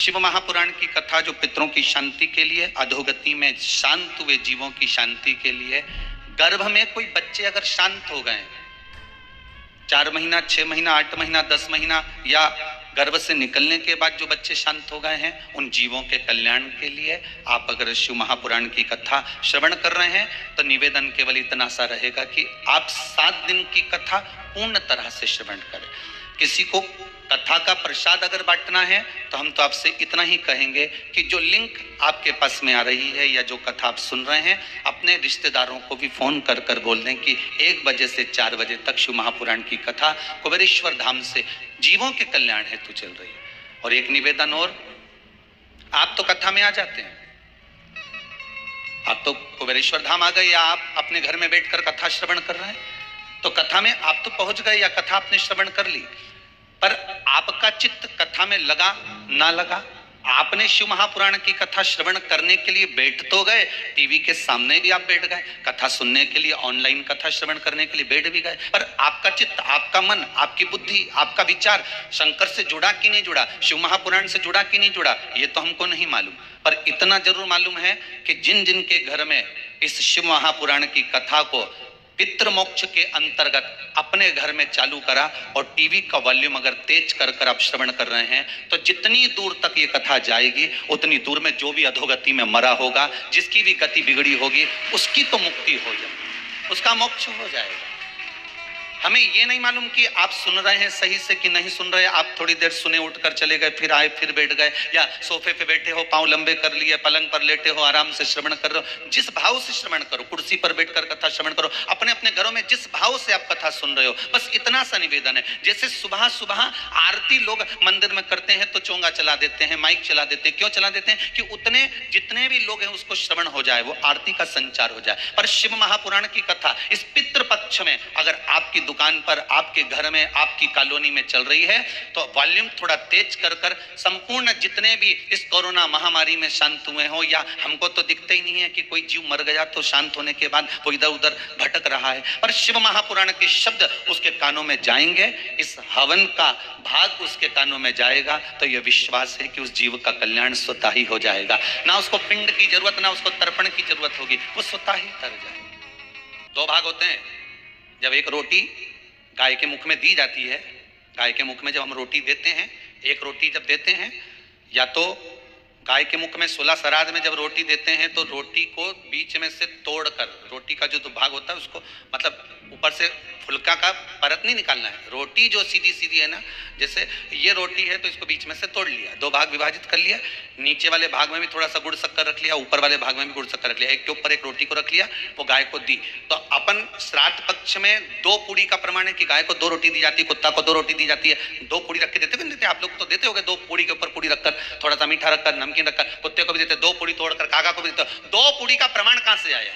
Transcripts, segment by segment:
शिव महापुराण की कथा जो पितरों की शांति के लिए, अधोगति में शांत हुए जीवों की शांति के लिए, गर्भ में कोई बच्चे अगर शांत हो गए 4 महीना, 6 महीना, 8 महीना, 10 महीना या गर्भ से निकलने के बाद जो बच्चे शांत हो गए हैं, उन जीवों के कल्याण के लिए आप अगर शिव महापुराण की कथा श्रवण कर रहे हैं तो निवेदन केवल इतना सा रहेगा कि आप 7 दिन की कथा पूर्ण तरह से श्रवण करें। किसी को कथा का प्रसाद अगर बांटना है तो हम तो आपसे इतना ही कहेंगे कि जो लिंक आपके पास में आ रही है या जो कथा आप सुन रहे हैं, अपने रिश्तेदारों को भी फोन कर कर बोल दें कि 1 बजे से 4 बजे तक शिव महापुराण की कथा कुबेरेश्वर धाम से जीवों के कल्याण हेतु चल रही है। और एक निवेदन और, आप तो कथा में आ जाते हैं, आप तो कुबेरेश्वर धाम आ गए या आप अपने घर में बैठकर कथा श्रवण कर रहे हैं, तो कथा में आप तो पहुंच गए या कथा आपने श्रवण कर ली, पर आपका चित्त कथा में लगा ना लगा। आपने शिव महापुराण की कथा श्रवण करने के लिए बैठ तो गए, टीवी के सामने भी आप बैठ गए, कथा सुनने के लिए ऑनलाइन कथा श्रवण करने के लिए बैठ भी गए, पर आपका चित्त, आपका मन, आपकी बुद्धि, आपका विचार शंकर से जुड़ा कि नहीं जुड़ा, शिव महापुराण से जुड़ा कि नहीं जुड़ा, ये तो हमको नहीं मालूम। पर इतना जरूर मालूम है कि जिन जिन के घर में इस शिव महापुराण की कथा को पितृमोक्ष के अंतर्गत अपने घर में चालू करा और टीवी का वॉल्यूम अगर तेज कर कर आप श्रवण कर रहे हैं, तो जितनी दूर तक ये कथा जाएगी उतनी दूर में जो भी अधोगति में मरा होगा, जिसकी भी गति बिगड़ी होगी, उसकी तो मुक्ति हो जाएगी, उसका मोक्ष हो जाएगा। हमें ये नहीं मालूम कि आप सुन रहे हैं सही से कि नहीं सुन रहे। आप थोड़ी देर सुने, उठकर चले गए, फिर आए, फिर बैठ गए, या सोफे पे बैठे हो, पांव लंबे कर लिए, पलंग पर लेटे हो, आराम से श्रवण कर रहे हो। जिस भाव से श्रवण करो, कुर्सी पर बैठकर कथा श्रवण करो, अपने अपने घरों में जिस भाव से आप कथा सुन रहे हो, बस इतना सा निवेदन है। जैसे सुबह सुबह आरती लोग मंदिर में करते हैं तो चोंगा चला देते हैं, माइक चला देते हैं। क्यों चला देते हैं? कि उतने जितने भी लोग हैं उसको श्रवण हो जाए, वो आरती का संचार हो जाए। पर शिव महापुराण की कथा इस पितृपक्ष में अगर आपकी दुकान पर, आपके घर में, आपकी कॉलोनी में चल रही है, तो वॉल्यूम थोड़ा तेज कर कर संपूर्ण जितने भी इस कोरोना महामारी में शांत हुए हो, या हमको तो दिखता ही नहीं है कि कोई जीव मर गया तो शांत होने के बाद वो इधर उधर भटक रहा है, पर शिव महापुराण के शब्द उसके कानों में जाएंगे, इस हवन का भाग उसके कानों में जाएगा, तो यह विश्वास है कि उस जीव का कल्याण स्वतः ही हो जाएगा। ना उसको पिंड की जरूरत, ना उसको तर्पण की जरूरत होगी, वो स्वतः ही तर जाएगा। 2 भाग होते हैं। जब एक रोटी गाय के मुख में दी जाती है, गाय के मुख में जब हम रोटी देते हैं, एक रोटी जब देते हैं, या तो गाय के मुख में 16 श्राद्ध में जब रोटी देते हैं तो रोटी को बीच में से तोड़कर, रोटी का जो भाग होता है उसको, मतलब ऊपर से फुलका का परत नहीं निकालना है, रोटी जो सीधी सीधी है ना, जैसे ये रोटी है तो इसको बीच में से तोड़ लिया, 2 भाग विभाजित कर लिया, नीचे वाले भाग में भी थोड़ा सा गुड़ शक्कर रख लिया, ऊपर वाले भाग में भी गुड़ शक्कर रख लिया, एक के ऊपर एक रोटी को रख लिया, वो गाय को दी। तो अपन श्राद्ध पक्ष में 2 पूड़ी का प्रमाण है कि गाय को 2 रोटी दी जाती है, कुत्ता को 2 रोटी दी जाती है। 2 पूड़ी रख के देते हो, आप लोग तो देते होगे, 2 पूड़ी के ऊपर पूड़ी रखकर, थोड़ा सा मीठा रखकर, नमकीन रखकर, कुत्ते को भी देते, 2 पूड़ी तोड़कर कागा को भी देते। 2 पूड़ी का प्रमाण कहां से आया?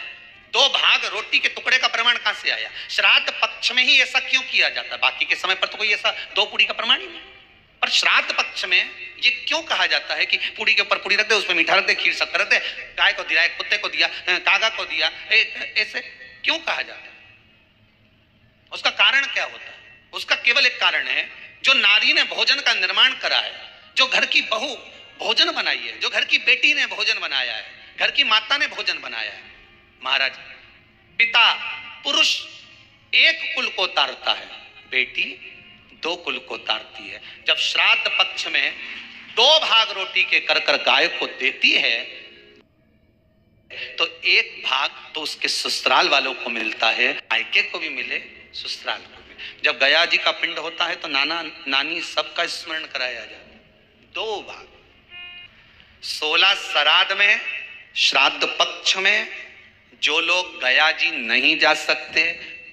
2 भाग रोटी के टुकड़े का प्रमाण कहां से आया? श्राद्ध पक्ष में ही ऐसा क्यों किया जाता है? बाकी के समय पर तो कोई ऐसा 2 पूड़ी का प्रमाण ही नहीं, पर श्राद्ध पक्ष में ये क्यों कहा जाता है कि पूड़ी के ऊपर पूड़ी रख दे, उसमें मीठा रख दे, खीर शक्कर रख दे, गाय को दिया, कुत्ते को दिया, कागा को दिया, ऐसे क्यों कहा जाता है? उसका कारण क्या होता है? उसका केवल एक कारण है, जो नारी ने भोजन का निर्माण करा है, जो घर की बहू भोजन बनाई है, जो घर की बेटी ने भोजन बनाया है, घर की माता ने भोजन बनाया है। महाराज, पिता पुरुष एक कुल को तारता है, बेटी 2 कुल को तारती है। जब श्राद्ध पक्ष में 2 भाग रोटी के कर कर गाय को देती है, तो 1 भाग तो उसके ससुराल वालों को मिलता है, मायके को भी मिले, ससुराल को भी। जब गया जी का पिंड होता है तो नाना नानी सबका स्मरण कराया जाता है। 2 भाग 16 श्राद्ध में, श्राद्ध पक्ष में जो लोग गया जी नहीं जा सकते,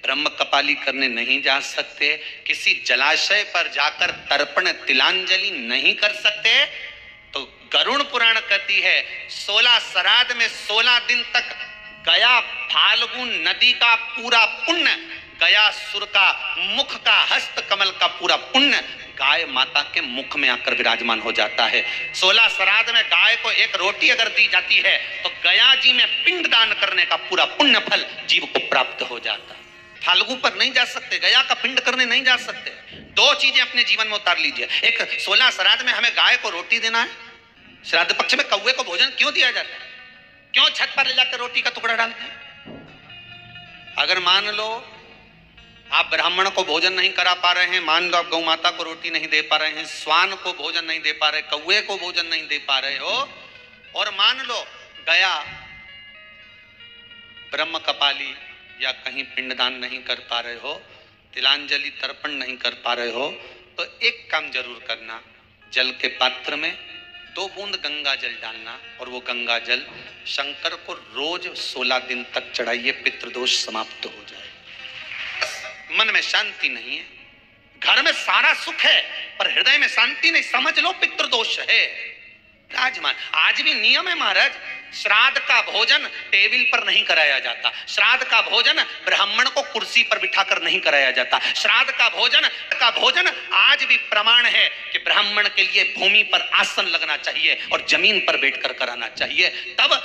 ब्रह्म कपाली करने नहीं जा सकते, किसी जलाशय पर जाकर तर्पण तिलांजलि नहीं कर सकते, तो गरुड़ पुराण कहती है 16 श्राद्ध में 16 दिन तक गया फाल्गुन नदी का पूरा पुण्य, गया सुर का मुख का, हस्त कमल का पूरा पुण्य गाय माता के मुख में आकर विराजमान हो जाता है। 16 श्राद्ध में गाय को 1 रोटी अगर दी जाती है तो गया जी में पिंड दान करने का पूरा पुण्य फल जीव को प्राप्त हो जाता है। फाल्गु पर नहीं जा सकते, गया का पिंड करने नहीं जा सकते। 2 चीजें अपने जीवन में उतार लीजिए। एक 16 श्राद्ध में हमें गाय को रोटी देना है, श्राद्ध पक्ष में कौवे को भोजन क्यों दिया जाता है? क्यों छत पर ले जाकर रोटी का टुकड़ा डालते हैं? अगर मान लो आप ब्राह्मण को भोजन नहीं करा पा रहे हैं, मान लो आप गौ माता को रोटी नहीं दे पा रहे हैं, स्वान को भोजन नहीं दे पा रहे, कौवे को भोजन नहीं दे पा रहे हो, और मान लो गया ब्रह्म कपाली या कहीं पिंडदान नहीं कर पा रहे हो, तिलांजलि तर्पण नहीं कर पा रहे हो, तो एक काम जरूर करना, जल के पात्र में 2 बूंद गंगा जल डालना और वो गंगा जल शंकर को रोज 16 दिन तक चढ़ाइए, पितृदोष समाप्त हो जाए। मन में शांति नहीं है, घर में सारा सुख है पर हृदय में शांति नहीं, समझ लो पितृदोष है। आज भी नियम है महाराज, श्राद्ध का भोजन टेबल पर नहीं कराया जाता, श्राद्ध का भोजन ब्राह्मण को कुर्सी पर बिठाकर नहीं कराया जाता, श्राद्ध का भोजन आज भी प्रमाण है कि ब्राह्मण के लिए भूमि पर आसन लगना चाहिए और जमीन पर बैठकर कराना चाहिए। तब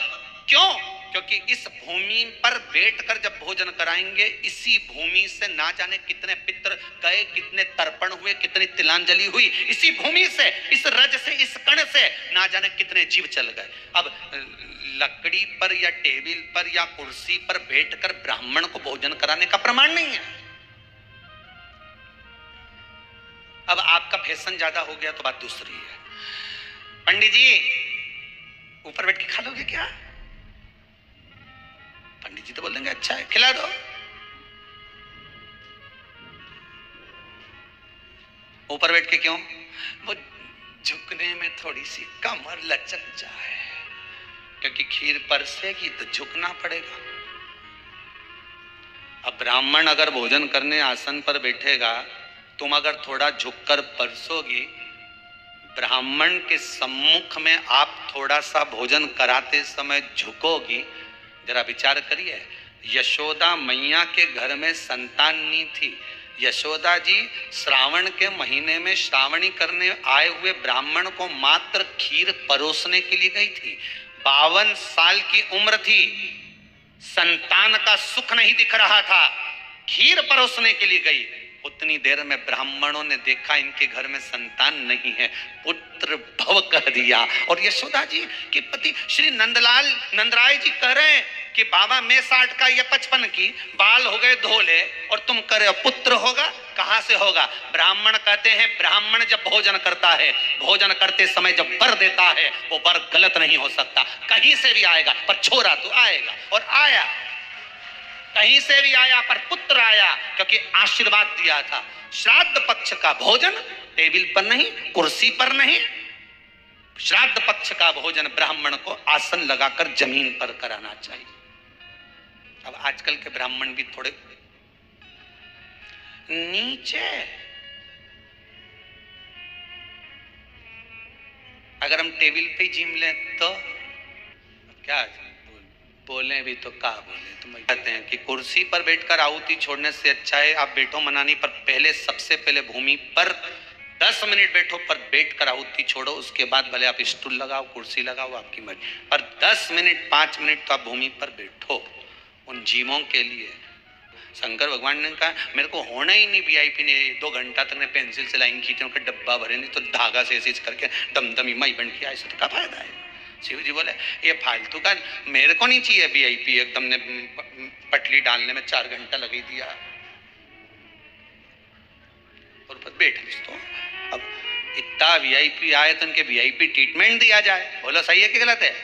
क्यों? क्योंकि इस भूमि पर बैठकर जब भोजन कराएंगे, इसी भूमि से ना जाने कितने पितृ गए, कितने तर्पण हुए, कितनी तिलांजलि हुई, इसी भूमि से, इस रज से, इस कण से ना जाने कितने जीव चल गए। अब लकड़ी पर या टेबल पर या कुर्सी पर बैठकर ब्राह्मण को भोजन कराने का प्रमाण नहीं है। अब आपका फैशन ज्यादा हो गया तो बात दूसरी है। पंडित जी ऊपर बैठ के खा लोगे क्या? पंडित जी तो बोल देंगे अच्छा है, खिला दो। ऊपर बैठ के क्यों? वो झुकने में थोड़ी सी कमर लचक जाए, क्योंकि खीर परसेगी तो झुकना पड़ेगा। अब ब्राह्मण अगर भोजन करने आसन पर बैठेगा, तुम अगर थोड़ा झुककर परसोगी, ब्राह्मण के सम्मुख में आप थोड़ा सा भोजन कराते समय झुकोगी, जरा विचार करिए। यशोदा मैया के घर में संतान नहीं थी, यशोदा जी श्रावण के महीने में श्रावणी करने आए हुए ब्राह्मण को मात्र खीर परोसने के लिए गई थी। 52 साल की उम्र थी, संतान का सुख नहीं दिख रहा था, खीर परोसने के लिए गई। उतनी देर में ब्राह्मणों ने देखा इनके घर में संतान नहीं है, पुत्र भव कह दिया। और यशोदा जी के पति श्री नंदराय जी कह रहे हैं कि बाबा मैं 60 का या 55 की, बाल हो गए धोले और तुम करे पुत्र होगा, कहां से होगा? ब्राह्मण कहते हैं ब्राह्मण जब भोजन करता है, भोजन करते समय जब वर देता है, वो वर गलत नहीं हो सकता, कहीं से भी आएगा पर छोरा तो आएगा। और आया, कहीं से भी आया पर पुत्र आया, क्योंकि आशीर्वाद दिया था। श्राद्ध पक्ष का भोजन टेबल पर नहीं, कुर्सी पर नहीं, श्राद्ध पक्ष का भोजन ब्राह्मण को आसन लगाकर जमीन पर कराना चाहिए। अब आजकल के ब्राह्मण भी थोड़े नीचे, अगर हम टेबल पे जिम लें तो क्या बोले भी तो क्या बोले। तुम कहते हैं कि कुर्सी पर बैठकर आहुति छोड़ने से अच्छा है आप बैठो मनानी पर, पहले सबसे पहले भूमि पर 10 मिनट बैठो, पर बैठकर आहुति छोड़ो, उसके बाद भले आप स्टूल लगाओ, कुर्सी लगाओ, आपकी मर्जी, पर 10 मिनट 5 मिनट तो आप भूमि पर बैठो उन जीवों के लिए। शंकर भगवान ने कहा मेरे को होना ही नहीं वीआईपी ने, 2 घंटा तक ने पेंसिल से लाइन खींचे, उनका डब्बा भरे नहीं तो धागा से ऐसे करके दमदमी माई बन के आए, तो क्या फायदा है? शिव जी बोले ये फालतू का, मेरे को नहीं चाहिए वीआईपी, एकदम ने पटली डालने में 4 घंटा लगा दिया और बैठ तो। अब इतना वीआईपी आए तो इनके वीआईपी ट्रीटमेंट दिया जाए, बोलो सही है कि गलत है?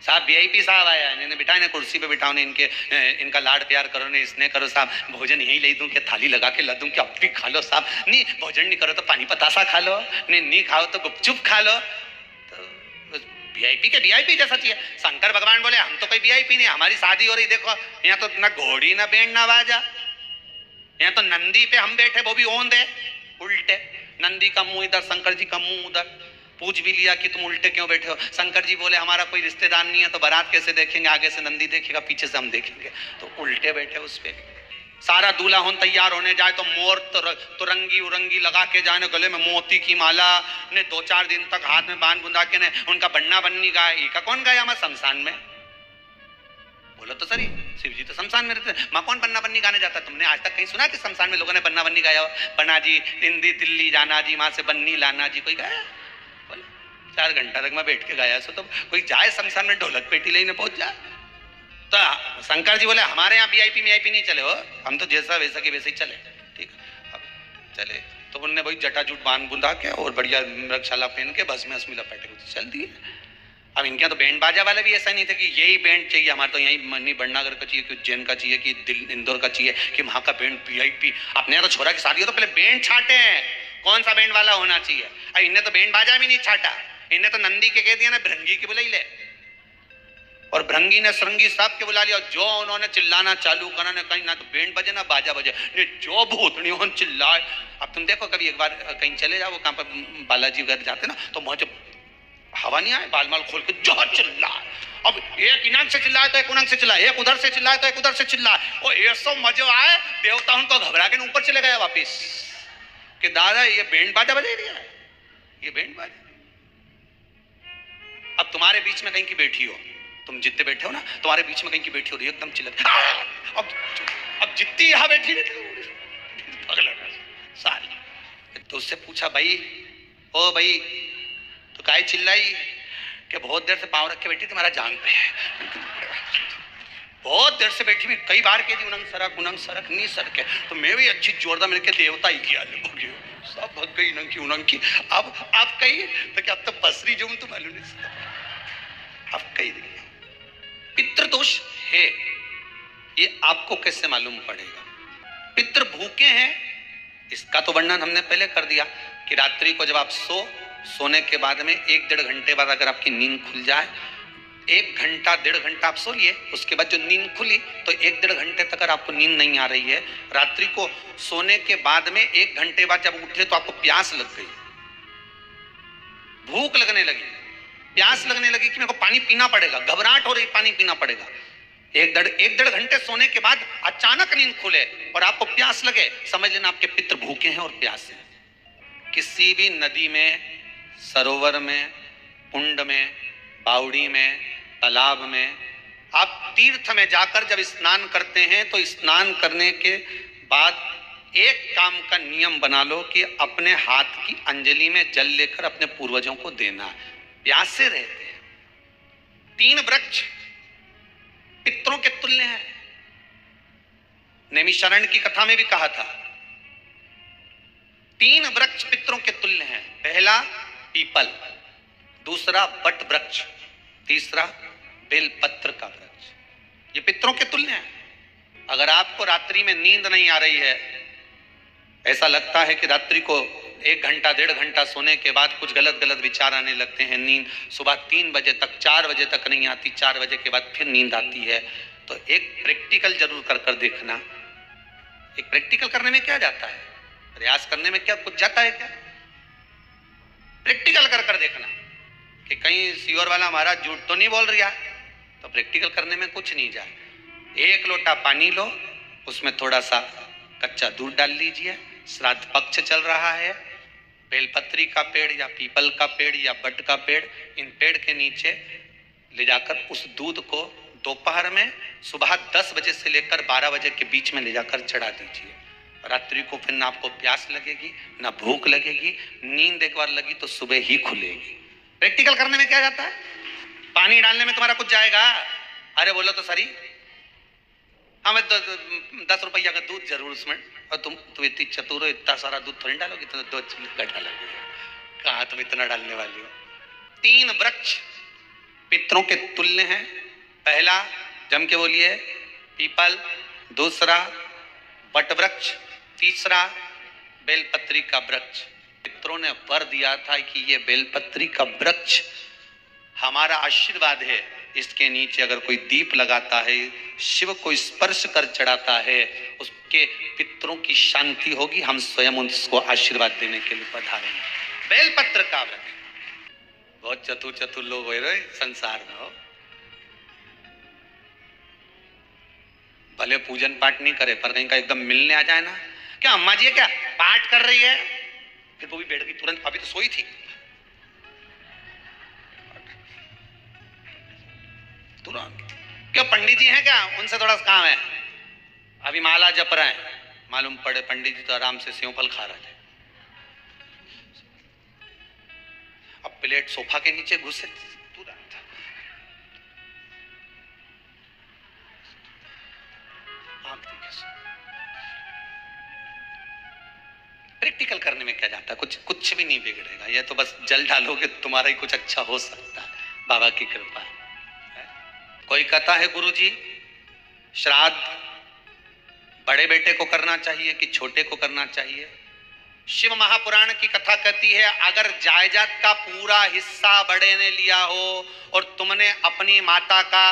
साहब वीआईपी साहब आया, इन्हें बिठाए ने कुर्सी पे बिठाओ ने, इनका लाड प्यार करो ने, इसने करो साहब, भोजन यहीं ले दूं क्या, थाली लगा के ला दूं क्या, अब भी खा लो साहब, नहीं भोजन नहीं करो तो पानी पतासा खा लो, नहीं खाओ तो गुपचुप खा लो। वीआईपी के वीआईपी जैसा चाहिए। शंकर भगवान बोले हम तो कोई वीआईपी नहीं, हमारी शादी हो रही देखो, यहाँ तो ना घोड़ी ना बैंड ना बाजा, यहाँ तो नंदी पे हम बैठे, वो भी ओंद है उल्टे, नंदी का मुंह इधर, शंकर जी का मुंह उधर। पूछ भी लिया कि तुम उल्टे क्यों बैठे हो? शंकर जी बोले हमारा कोई रिश्तेदार नहीं है तो बारात कैसे देखेंगे, आगे से नंदी देखेगा पीछे से हम देखेंगे, तो उल्टे बैठे उस पे। सारा दूल्हा होन तैयार होने जाए तो मोर तुरंगी उरंगी लगा के जाने, गले में मोती की माला ने, 2-4 दिन तक हाथ में बांध बुंदा के ने, उनका बन्ना बन्नी गाय का कौन गाया मैं शमशान में? बोलो तो सही, शिव जी तो शमशान में रहते, माँ कौन बन्ना बन्नी गाने जाता? तुमने आज तक कहीं सुना कि शमशान में लोगों ने बन्ना बन्नी गाया हो? बन्ना जी हिंदी दिल्ली जाना जी, वहां से बन्नी लाना जी, कोई गाया? 4 घंटा तक मैं बैठ के गाया सो, तो कोई जाए शमशान में ढोलक पेटी लेने पहुंच जाए। तो शंकर जी बोले हमारे यहाँ वीआईपी नहीं चले हो, हम तो जैसा वैसा के वैसे ही चले। ठीक अब चले तो उनने भाई जटाजूट बांध बुंदा के और बढ़िया मृगशाला पहन के बस में अस्मिला पैटे को चल दिए। अब इनके तो बैंड बाजा वाले भी ऐसा नहीं थे कि यही बैंड चाहिए, हमारे तो यही मनी बड़नागर का चाहिए, कि उज्जैन का चाहिए, कि दिल्ली इंदौर का चाहिए, कि वहाँ का बैंड वीआईपी। अपने यहाँ तो छोरा की शादी हो तो पहले बैंड छाटे हैं, कौन सा बैंड वाला होना चाहिए। अब इन्हें तो बैंड बाजा भी नहीं छाटा, इन्हें तो नंदी के कह दिया ना भृंगी के बुलाई ले, और भृंगी ने सरंगी साहब के बुला लिया। जो उन्होंने चिल्लाना चालू करा ना, कहीं ना तो बैंड बजे ना बाजा बजे, ने जो भूतनी चिल्लाए। अब तुम देखो कभी एक बार कहीं चले जाओ, कहाँ पर बालाजी घर जाते ना, तो वहाँ जब हवा नहीं आए बाल खोल के जो चिल्लाए, अब एक इनाम से चिल्लाए तो एक उनांग से चिल्लाए, एक उधर से चिल्लाए तो एक उधर से चिल्लाए, और ऐसा मजा आए देवता उनको घबरा के ऊपर चले गए वापिस कि दादा ये बैंड बाजा बजा दिया है, ये बैंड बाजा। अब तुम्हारे बीच में कहीं की बैठी हो, तुम जितने बैठे हो ना, तुम्हारे बीच में कहीं की बैठी हो रही एकदम चिल्ला, अब जितनी यहां बैठी सारी। तो उससे पूछा भाई ओ भाई तो काय चिल्लाई, कि बहुत देर से पांव रख के बैठी तुम्हारा जांग पे है, बहुत देर से बैठी, मैं कई बार कह दी उनंग सरक नहीं सरके, तो मैं भी अच्छी जोरदार मेरे के देवता ही किया सब भग गई उनंग की। अब आप कही तो क्या अब तो पसरी जो तो मालूम नहीं, अब कही पितृदोष है, ये आपको कैसे मालूम पड़ेगा। पितृ भूखे हैं इसका तो वर्णन हमने पहले कर दिया कि रात्रि को जब आप सोने के बाद में 1-1.5 घंटे बाद अगर आपकी नींद खुल जाए, 1 घंटा 1.5 घंटा आप सो लिए, उसके बाद जो नींद खुली तो 1-1.5 घंटे तक अगर आपको नींद नहीं आ रही है, रात्रि को सोने के बाद में 1 घंटे बाद जब उठे तो आपको प्यास लग गई, भूख लगने लगी, प्यास लगने लगी कि मेरे को पानी पीना पड़ेगा, घबराहट हो रही पानी पीना पड़ेगा। 1-1.5 घंटे सोने के बाद अचानक नींद खुले और आपको प्यास लगे, समझ लेना आपके पितृ भूखे हैं और प्यास है। किसी भी नदी में, सरोवर में, कुंड में, बावड़ी में, तालाब में, आप तीर्थ में जाकर जब स्नान करते हैं तो स्नान करने के बाद एक काम का नियम बना लो कि अपने हाथ की अंजलि में जल लेकर अपने पूर्वजों को देना। प्यासे रहते हैं। 3 वृक्ष पितरों के तुल्य हैं। नैमिषारण्य की कथा में भी कहा था 3 वृक्ष पितरों के तुल्य हैं। पहला पीपल, दूसरा बट वृक्ष, तीसरा बेलपत्र का वृक्ष। ये पितरों के तुल्य हैं। अगर आपको रात्रि में नींद नहीं आ रही है, ऐसा लगता है कि रात्रि को 1 घंटा 1.5 घंटा सोने के बाद कुछ गलत गलत विचार आने लगते हैं, नींद सुबह 3 बजे तक 4 बजे तक नहीं आती, 4 बजे के बाद फिर नींद आती है, तो एक प्रैक्टिकल जरूर कर देखना। एक प्रैक्टिकल करने में क्या जाता है, प्रयास करने में क्या कुछ जाता है क्या? प्रैक्टिकल कर देखना कि कहीं सीवर वाला हमारा झूठ तो नहीं बोल रहा, तो प्रैक्टिकल करने में कुछ नहीं जाए। 1 लोटा पानी लो, उसमें थोड़ा सा कच्चा दूध डाल लीजिए, श्राद्ध पक्ष चल रहा है, बेलपत्री का पेड़ या पीपल का पेड़ या बट का पेड़, इन पेड़ के नीचे ले जाकर उस दूध को दोपहर में सुबह 10 बजे से लेकर 12 बजे के बीच में ले जाकर चढ़ा दीजिए। रात्रि को फिर ना आपको प्यास लगेगी ना भूख लगेगी, नींद एक बार लगी तो सुबह ही खुलेगी। प्रैक्टिकल करने में क्या जाता है? पानी डालने में तुम्हारा कुछ जाएगा? अरे बोलो तो सरी, हमें 10 रुपया का दूध जरूर उसमें, और तुम इतनी चतुर हो, इतना सारा दूध थोड़ी डालोगी, तो 2 चिल्का डालोगे, कहाँ तुम इतना डालने वाली हो। 3 वृक्ष पितरों के तुल्य हैं। पहला जम के बोलिए पीपल, दूसरा बट वृक्ष, तीसरा बेलपत्री का वृक्ष। पितरों ने वर दिया था कि ये बेलपत्री का वृक्ष हमारा आशीर्वाद है, इसके नीचे अगर कोई दीप लगाता है, शिव को स्पर्श कर चढ़ाता है, उसके पितरों की शांति होगी, हम स्वयं उसको आशीर्वाद देने के लिए पधारेंगे। बेलपत्र का वृक्ष। बहुत चतुर लोग हो रहे संसार में, हो भले पूजन पाठ नहीं करे पर कहीं का एकदम मिलने आ जाए ना, क्या अम्मा जी है क्या पाठ कर रही है, फिर वो भी बैठ गई तुरंत, अभी तो सोई थी, तुरंत। क्यों पंडित जी हैं क्या, उनसे थोड़ा काम है, अभी माला जप रहे हैं, मालूम पड़े पंडित जी तो आराम से सेव फल खा रहे थे। अब प्लेट सोफा के नीचे घुसे तुरंत। प्रैक्टिकल करने में क्या जाता, कुछ भी नहीं बिगड़ेगा। ये तो बस जल डालोगे तुम्हारा ही कुछ अच्छा हो सकता है, बाबा की कृपा है। कोई कहता है गुरुजी श्राद्ध बड़े बेटे को करना चाहिए कि छोटे को करना चाहिए? शिव महापुराण की कथा कहती है अगर जायदाद का पूरा हिस्सा बड़े ने लिया हो और तुमने अपनी माता का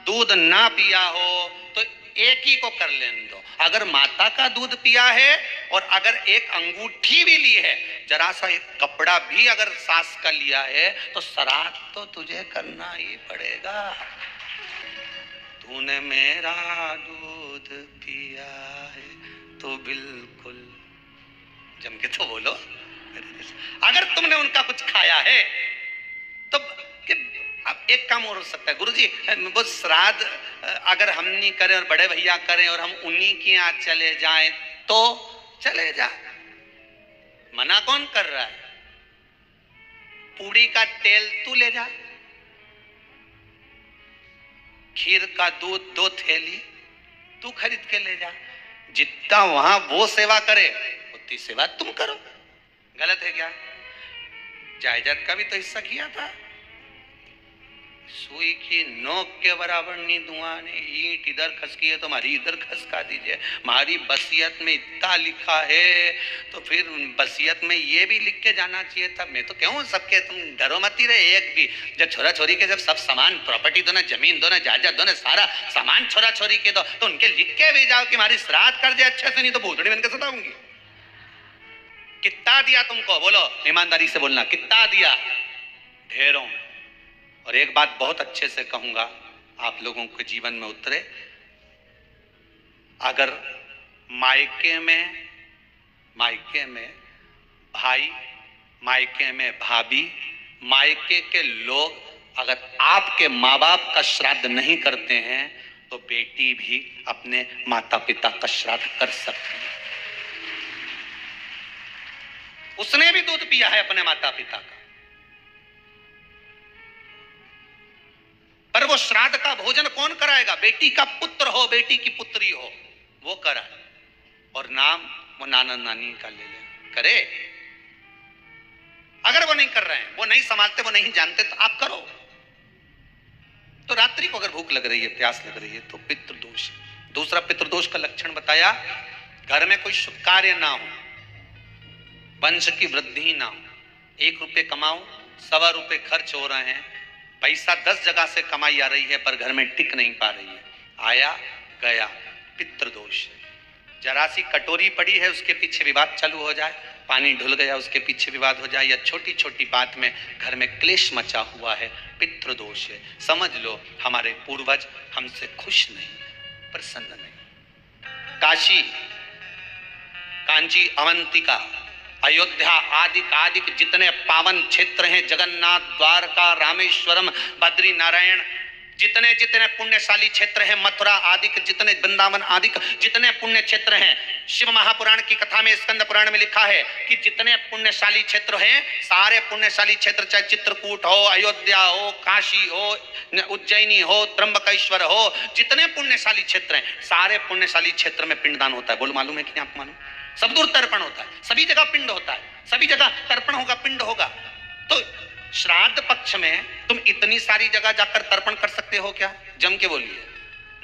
दूध ना पिया हो तो एक ही को कर लेने दो। अगर माता का दूध पिया है और अगर एक अंगूठी भी ली है, जरा सा एक कपड़ा भी अगर सास का लिया है, तो श्राद्ध तो तुझे करना ही पड़ेगा। तूने मेरा दूध पिया है तो बिल्कुल जम के तो बोलो। अगर तुमने उनका कुछ खाया है तो अब एक काम और हो सकता है, गुरुजी वो श्राद्ध अगर हम नहीं करें और बड़े भैया करें और हम उन्हीं के यहाँ चले जाएं तो चले जा, मना कौन कर रहा है? पूड़ी का तेल तू ले जा, खीर का दूध 2 थैली तू खरीद के ले जा। जितना वहां वो सेवा करे उतनी सेवा तुम करो। गलत है क्या? जायदाद का भी तो हिस्सा किया था। सुई की नोक के बराबर नहीं धुआं ने, ईंट इधर खसकी है तो हमारी इधर खसका दीजिए। हमारी बसियत में इतना लिखा है तो फिर बसियत में ये भी लिख के जाना चाहिए था। मैं तो कहूँ सबके तुम डरो मत ही रहे। एक भी जब छोरा छोरी के जब सब सामान प्रॉपर्टी दो ना, जमीन दो ना, जायदाद दो ना, सारा सामान छोरा छोरी के दो तो उनके लिख के भी जाओ कि हमारी श्राद्ध कर दे अच्छे से, नहीं तो भूतड़ी बन के सताऊंगी। कितना दिया तुमको? बोलो ईमानदारी से बोलना, कितना दिया? ढेरों। और एक बात बहुत अच्छे से कहूंगा, आप लोगों के जीवन में उतरे। अगर मायके में भाई, मायके में भाभी, मायके के लोग अगर आपके माँ बाप का श्राद्ध नहीं करते हैं तो बेटी भी अपने माता पिता का श्राद्ध कर सकती है। उसने भी दूध पिया है अपने माता पिता का, पर वो श्राद्ध का भोजन कौन कराएगा? बेटी का पुत्र हो, बेटी की पुत्री हो, वो कराए। और नाम वो नाना नानी का ले ले, करे। अगर वो नहीं कर रहे हैं, वो नहीं संभालते, वो नहीं जानते, तो आप करो। तो रात्रि को अगर भूख लग रही है, प्यास लग रही है तो पितृदोष। दूसरा पितृदोष का लक्षण बताया, घर में कोई शुभ कार्य ना हो, वंश की वृद्धि ना हो। 1 रुपये कमाओ, 1.25 रुपये खर्च हो रहे हैं, पैसा 10 जगह से कमाई आ रही है पर घर में टिक नहीं पा रही है, आया गया, पितृदोष। जरा सी कटोरी पड़ी है उसके पीछे विवाद चालू हो जाए, पानी ढुल गया उसके पीछे विवाद हो जाए, या छोटी छोटी बात में घर में क्लेश मचा हुआ है, पितृदोष है। समझ लो हमारे पूर्वज हमसे खुश नहीं, प्रसन्न नहीं। काशी, कांची, अवंतिका, अयोध्या आदि जितने पावन क्षेत्र हैं, जगन्नाथ, द्वारका, रामेश्वरम, बद्री नारायण, जितने जितने पुण्यशाली क्षेत्र हैं, मथुरा आदि जितने, वृंदावन आदि जितने पुण्य क्षेत्र हैं, शिव महापुराण की कथा में, स्कंद पुराण में लिखा है कि जितने पुण्यशाली क्षेत्र हैं, सारे पुण्यशाली क्षेत्र, चाहे चित्रकूट हो, अयोध्या हो, काशी हो, उज्जैनी हो, त्र्यंबकेश्वर हो, जितने पुण्यशाली क्षेत्र हैं, सारे पुण्यशाली क्षेत्र में पिंडदान होता है। बोल मालूम है कि नहीं आपको? मालूम? सब दूर तर्पण होता है, सभी जगह पिंड होता है, सभी जगह तर्पण होगा, पिंड होगा। तो श्राद्ध पक्ष में तुम इतनी सारी जगह जाकर तर्पण कर सकते हो क्या? जम के बोलिए,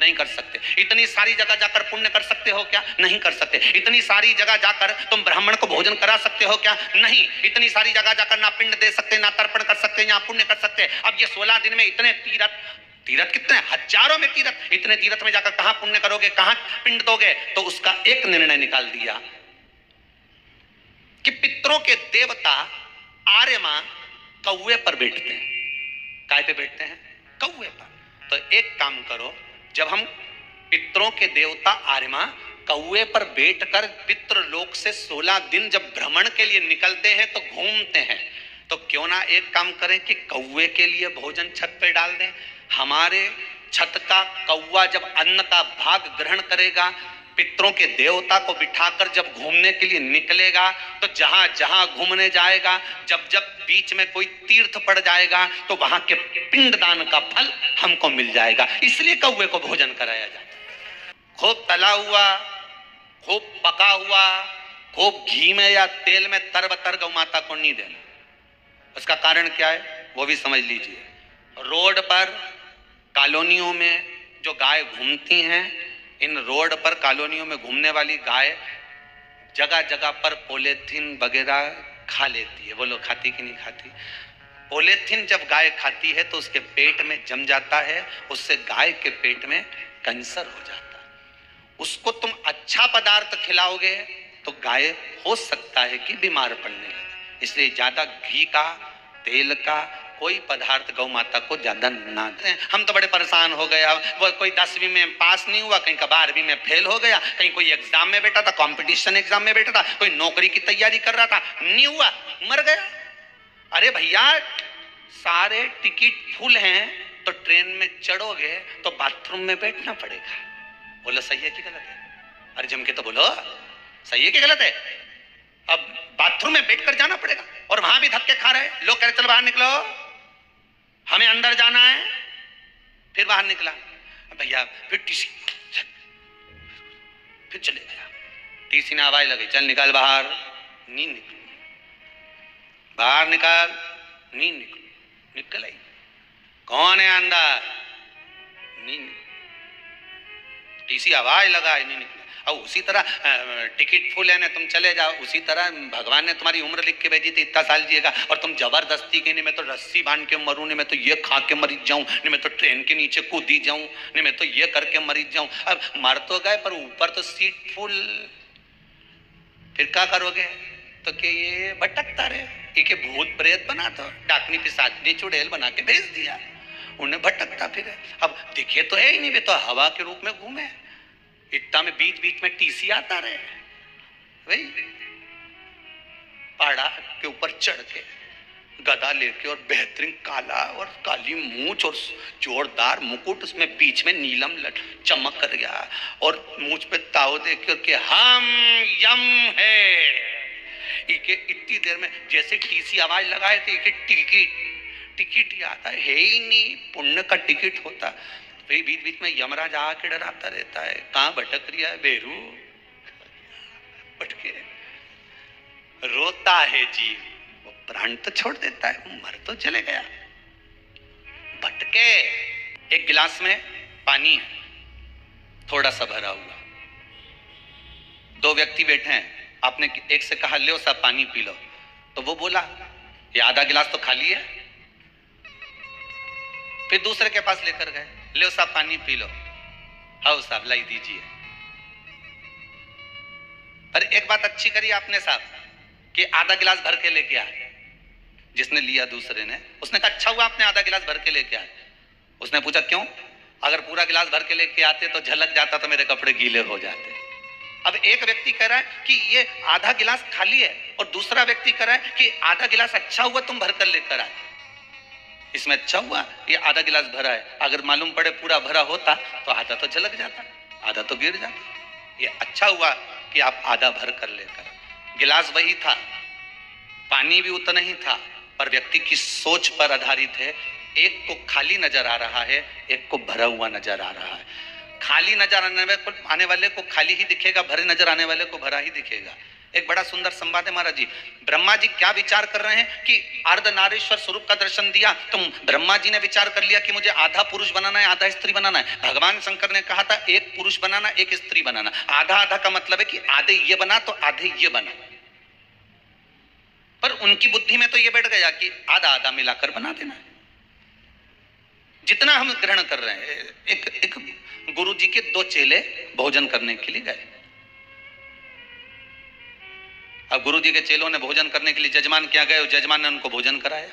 नहीं कर सकते। इतनी सारी जगह जाकर पुण्य कर सकते हो क्या? नहीं कर सकते। इतनी सारी जगह जाकर तुम ब्राह्मण को भोजन करा सकते हो क्या? नहीं। इतनी सारी जगह जाकर ना पिंड दे सकते, ना तर्पण कर सकते, ना पुण्य कर सकते। अब ये 16 दिन में इतने तीर्थ कितने, हजारों में तीर्थ, इतने तीर्थ में जाकर कहां पुण्य करोगे, कहां पिंड दोगे? तो उसका एक निर्णय निकाल दिया कि पितरों के देवता आर्यमा कौवे पर बैठते हैं। काय पे बैठते हैं? कौवे पर। तो एक काम करो, जब हम पितरों के देवता आर्यमा कौवे पर बैठकर पितृ लोक से 16 दिन जब भ्रमण के लिए निकलते हैं तो घूमते हैं, तो क्यों ना एक काम करें कि कौवे के लिए भोजन छत पे डाल दें। हमारे छत का कौवा जब अन्न का भाग ग्रहण करेगा पितरों के देवता को बिठाकर जब घूमने के लिए निकलेगा तो जहां जहां घूमने जाएगा, जब जब बीच में कोई तीर्थ पड़ जाएगा तो वहां के पिंडदान का फल हमको मिल जाएगा। इसलिए कौवे को भोजन कराया जाता है। खूब तला हुआ, खूब पका हुआ, खूब घी में या तेल में तरबतर गौ माता को नहीं देना। उसका कारण क्या है वो भी समझ लीजिए। रोड पर कॉलोनियों में जो गाय घूमती हैं, इन रोड पर कॉलोनियों में घूमने वाली गाय जगह जगह पर पॉलीथीन वगैरह खा लेती है। वो लोग खाती कि नहीं खाती? पॉलीथीन जब गाय खाती है तो उसके पेट में जम जाता है, उससे गाय के पेट में कैंसर हो जाता है। उसको तुम अच्छा पदार्थ खिलाओगे तो गाय हो सकता है कि बीमार पड़ने लगे। इसलिए ज्यादा घी का, तेल का कोई पदार्थ गौ माता को ज्यादा ना दें। हम तो बड़े परेशान हो गए। वो कोई 10वीं में पास नहीं हुआ, कहीं का 12वीं में फेल हो गया, कहीं कोई एग्जाम में बैठा था, कंपटीशन एग्जाम में बैठा था, कोई नौकरी की तैयारी कर रहा था, नहीं हुआ, मर गया। अरे भैया, सारे टिकट फुल हैं तो ट्रेन में चढ़ोगे तो बाथरूम में बैठना पड़ेगा। बोलो सही है कि गलत है? अरे जम के तो बोलो, सही है कि गलत है? अब बाथरूम में बैठकर जाना पड़ेगा और वहां भी धक्के खा रहे हैं। लोग कह रहे चल बाहर निकलो, हमें अंदर जाना है। फिर बाहर निकला भैया, फिर टीसी, फिर चले गया। टीसी ने आवाज लगी, चल निकल बाहर। नहीं निकल, बाहर निकल, नहीं निकल, निकल आई। कौन है अंदर? नहीं निकल। टीसी आवाज लगा, नहीं निकला। और उसी तरह टिकट फुल है ना, तुम चले जाओ। उसी तरह भगवान ने तुम्हारी उम्र लिख के भेजी थी, इतना साल जिएगा, और तुम जबरदस्ती के नहीं मैं तो रस्सी बांध के मरूं, नहीं मैं तो ये खा के मरी जाऊं, नहीं मैं तो ट्रेन के नीचे कूदी जाऊं, नहीं मैं तो ये करके मरी जाऊं। अब मर तो गए पर ऊपर तो सीट फुल, फिर क्या करोगे? तो कि ये भटकता रहे, ये भूत प्रेत बना दो, डाकनी पिशाचनी चुड़ैल बना के भेज दिया, उन्हें भटकता फिरे। अब दिखे तो है ही नहीं, वे तो हवा के रूप में घूमे। इतना में बीच बीच में टीसी आता रहे, वही पहाड़ा के ऊपर चढ़ के गदा लेके और बेहतरीन काला और काली मूंछ और जोरदार मुकुट, उसमें बीच में नीलम चमक कर गया और मूंछ पे ताव देके के हम यम है। इके इतनी देर में जैसे टीसी आवाज लगाए थे कि टिकट याद है ही नहीं, पुण्य का टिकट होता। फिर बीच बीच में यमराज आके डराता रहता है, कहाँ भटक रही है बेरू, भटके रोता है जीव, वो प्राण तो छोड़ देता है, मर तो चले गया, भटके। एक गिलास में पानी है, थोड़ा सा भरा हुआ, दो व्यक्ति बैठे हैं, आपने एक से कहा लो साहब पानी पी लो, तो वो बोला ये आधा गिलास तो खाली है। फिर दूसरे के पास लेकर गए, लो साहब पानी पी लो, हाँ साहब लाई दीजिए। पर एक बात अच्छी करी आपने साहब कि आधा गिलास भर के लेके आए। जिसने लिया दूसरे ने, उसने कहा अच्छा हुआ आपने आधा गिलास भर के लेके आए। उसने पूछा क्यों? अगर पूरा गिलास भर के लेके आते तो झलक जाता तो मेरे कपड़े गीले हो जाते। अब एक व्यक्ति कह रहा है कि ये आधा गिलास खाली है और दूसरा व्यक्ति कह रहा है कि आधा गिलास अच्छा हुआ तुम भर कर लेकर आए। इसमें अच्छा हुआ ये आधा गिलास भरा है, अगर मालूम पड़े पूरा भरा होता तो आधा तो झलक जाता, आधा तो गिर जाता। ये अच्छा हुआ कि आप आधा भर कर लेकर। गिलास वही था, पानी भी उतना ही था, पर व्यक्ति की सोच पर आधारित है। एक को खाली नजर आ रहा है, एक को भरा हुआ नजर आ रहा है। खाली नजर आने वाले को खाली ही दिखेगा, भरे नजर आने वाले को भरा ही दिखेगा। एक बड़ा सुंदर संवाद है महाराज जी। ब्रह्मा जी क्या विचार कर रहे हैं कि अर्धनारीश्वर स्वरूप का दर्शन दिया तो ब्रह्मा जी ने विचार कर लिया कि मुझे आधा पुरुष बनाना है, आधा स्त्री बनाना है। भगवान शंकर ने कहा था एक पुरुष बनाना, एक स्त्री बनाना। आधा आधा का मतलब है कि आधे ये बना तो आधे ये बना, पर उनकी बुद्धि में तो ये बैठ गया कि आधा आधा मिलाकर बना देना है। जितना हम ग्रहण कर रहे हैं, एक गुरु जी के दो चेले भोजन करने के लिए गए। अब गुरु जी के चेलों ने भोजन करने के लिए जजमान क्या गए, जजमान ने उनको भोजन कराया,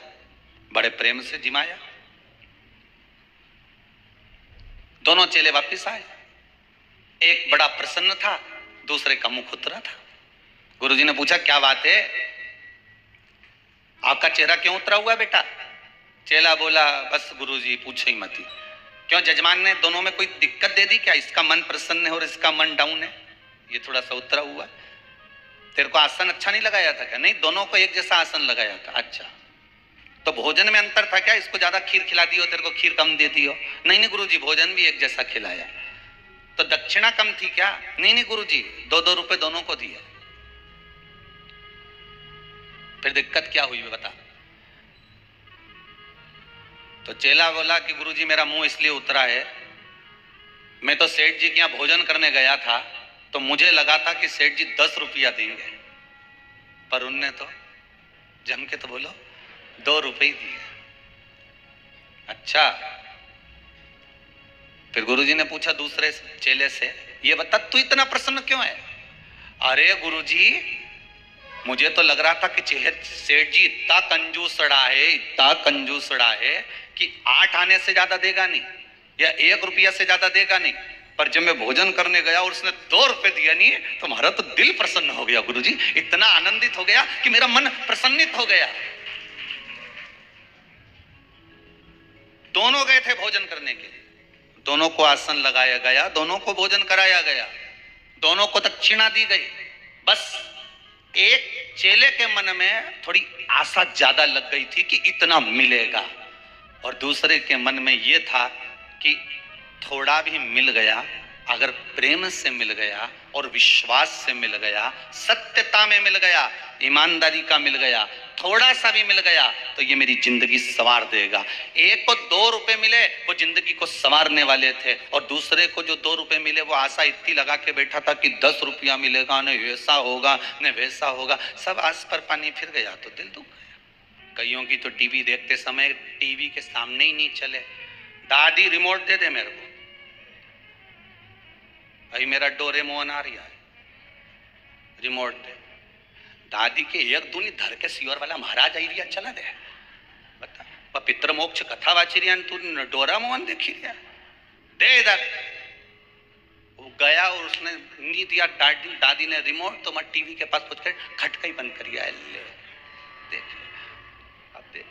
बड़े प्रेम से जिमाया। दोनों चेले वापस आए, एक बड़ा प्रसन्न था, दूसरे का मुख उतरा था। गुरु जी ने पूछा क्या बात है, आपका चेहरा क्यों उतरा हुआ बेटा? चेला बोला बस गुरुजी पूछो ही मत। क्यों, जजमान ने दोनों में कोई दिक्कत दे दी क्या? इसका मन प्रसन्न है और इसका मन डाउन है। ये थोड़ा सा उतरा हुआ, तेरे को आसन अच्छा नहीं लगाया था क्या? नहीं, दोनों को एक जैसा आसन लगाया था। अच्छा, तो भोजन में अंतर था क्या? इसको ज्यादा खीर खिला दी हो, तेरे को खीर कम दे दी हो? नहीं नहीं गुरुजी, भोजन भी एक जैसा खिलाया। तो दक्षिणा कम थी क्या? नहीं नहीं गुरुजी, 2-2 रुपए दोनों को दिए। फिर दिक्कत क्या हुई बता? तो चेला बोला कि गुरुजी मेरा मुंह इसलिए उतरा है, मैं तो सेठ जी के यहाँ भोजन करने गया था तो मुझे लगा था कि सेठ जी 10 रुपया देंगे, पर उनने तो जम के तो बोलो 2 रुपए ही दिए। अच्छा, फिर गुरुजी ने पूछा दूसरे चेले से, ये बता तू इतना प्रसन्न क्यों है? अरे गुरुजी, मुझे तो लग रहा था कि सेठ जी इतना कंजूसड़ा है कि 8 आने से ज्यादा देगा नहीं या 1 रुपया से ज्यादा देगा नहीं, पर जब मैं भोजन करने गया और उसने 2 रुपए दिया नहीं, तो हमारा तो दिल प्रसन्न हो गया गुरुजी, इतना आनंदित हो गया कि मेरा मन प्रसन्नित हो गया। दोनों गए थे भोजन करने के लिए, दोनों को आसन लगाया गया, दोनों को भोजन कराया गया, दोनों को दक्षिणा दी गई। बस एक चेले के मन में थोड़ी आशा ज्यादा लग गई थी कि इतना मिलेगा, और दूसरे के मन में यह था कि थोड़ा भी मिल गया, अगर प्रेम से मिल गया और विश्वास से मिल गया, सत्यता में मिल गया, ईमानदारी का मिल गया, थोड़ा सा भी मिल गया तो ये मेरी जिंदगी संवार देगा। एक को 2 रुपए मिले, वो जिंदगी को संवारने वाले थे, और दूसरे को जो 2 रुपए मिले वो आशा इतनी लगा के बैठा था कि 10 रुपया मिलेगा, न ऐसा होगा न वैसा होगा, सब आस पर पानी फिर गया तो दिल दुख गया। कईयों की तो टीवी देखते समय टीवी के सामने ही नहीं चले, दादी रिमोट दे दे मेरे को, भाई मेरा डोरेमोन आ रहा है, रिमोट दे। दादी के एक दूनी धर के सियोर वाला महाराज आई रिया चला दे, बता पितृ मोक्ष कथा वाची रिया, तू डोरामोन देखी रिया, दे इधर। वो गया और उसने नहीं दिया, दादी ने रिमोट, तो मैं टीवी के पास पहुंच कर खटका ही बंद कर दिया, ले देख, अब देख।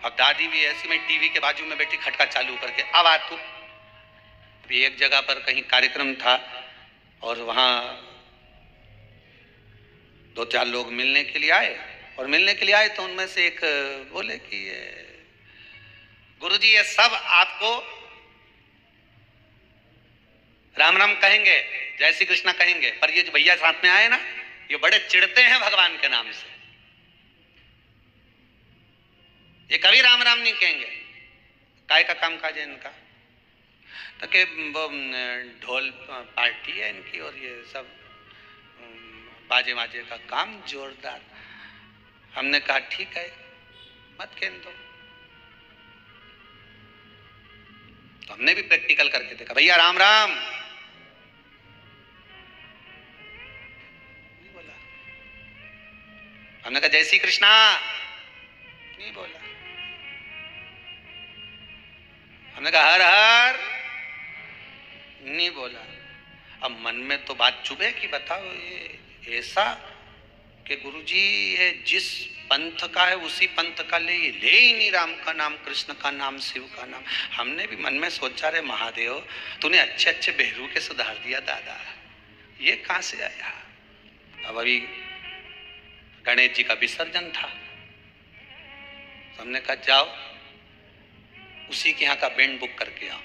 अब दादी भी ऐसी, मैं टीवी के बाजू में बैठी खटका चालू करके, अब आ तू। एक जगह पर कहीं कार्यक्रम था और वहां 2-4 लोग मिलने के लिए आए, और मिलने के लिए आए तो उनमें से एक बोले कि गुरुजी ये सब आपको राम राम कहेंगे, जय श्री कृष्णा कहेंगे, पर ये जो भैया साथ में आए ना, ये बड़े चिढ़ते हैं भगवान के नाम से, ये कभी राम राम नहीं कहेंगे। काय का काम काज है इनका? तो कि ढोल पार्टी है इनकी और ये सब बाजे बाजे का काम जोरदार। हमने कहा ठीक है, मत कहने दो। तो हमने भी प्रैक्टिकल करके देखा, भैया राम राम नहीं बोला, हमने कहा जय श्री कृष्णा नहीं बोला, हमने कहा हर हर नहीं बोला। अब मन में तो बात चुभे कि बताओ ये ऐसा कि गुरुजी ये जिस पंथ का है उसी पंथ का ले ही नहीं, राम का नाम, कृष्ण का नाम, शिव का नाम। हमने भी मन में सोचा, रे महादेव तूने अच्छे अच्छे बेहरू के सुधार दिया दादा, ये कहां से आया। अब अभी गणेश जी का विसर्जन था, हमने कहा जाओ उसी के यहाँ का बैंड बुक करके आओ,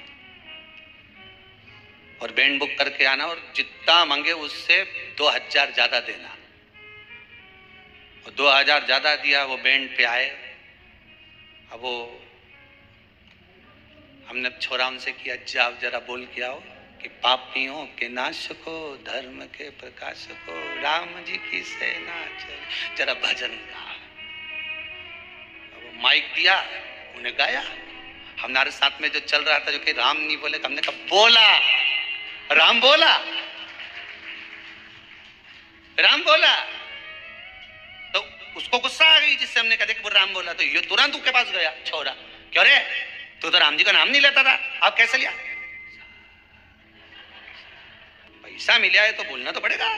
और बैंड बुक करके आना, और जितना मांगे उससे 2000 ज्यादा देना। और 2000 ज्यादा दिया, वो बैंड पे आए। अब वो हमने छोरा उनसे किया, जाओ जरा बोल के आओ कि पापियों के नाश को, धर्म के प्रकाश को, राम जी की सेना चल, जरा भजन गा। वो माइक दिया, उन्हें गाया। हमारे साथ में जो चल रहा था जो कि राम नहीं बोले, हमने कहा बोला, राम बोला, राम बोला। तो उसको गुस्सा आ गई, जिससे हमने कहा कि वो राम बोला, तो ये तुरंत उसके पास गया छोरा, क्यों रे तू तो राम जी का नाम नहीं लेता था, अब कैसे लिया? पैसा मिला है तो बोलना तो पड़ेगा।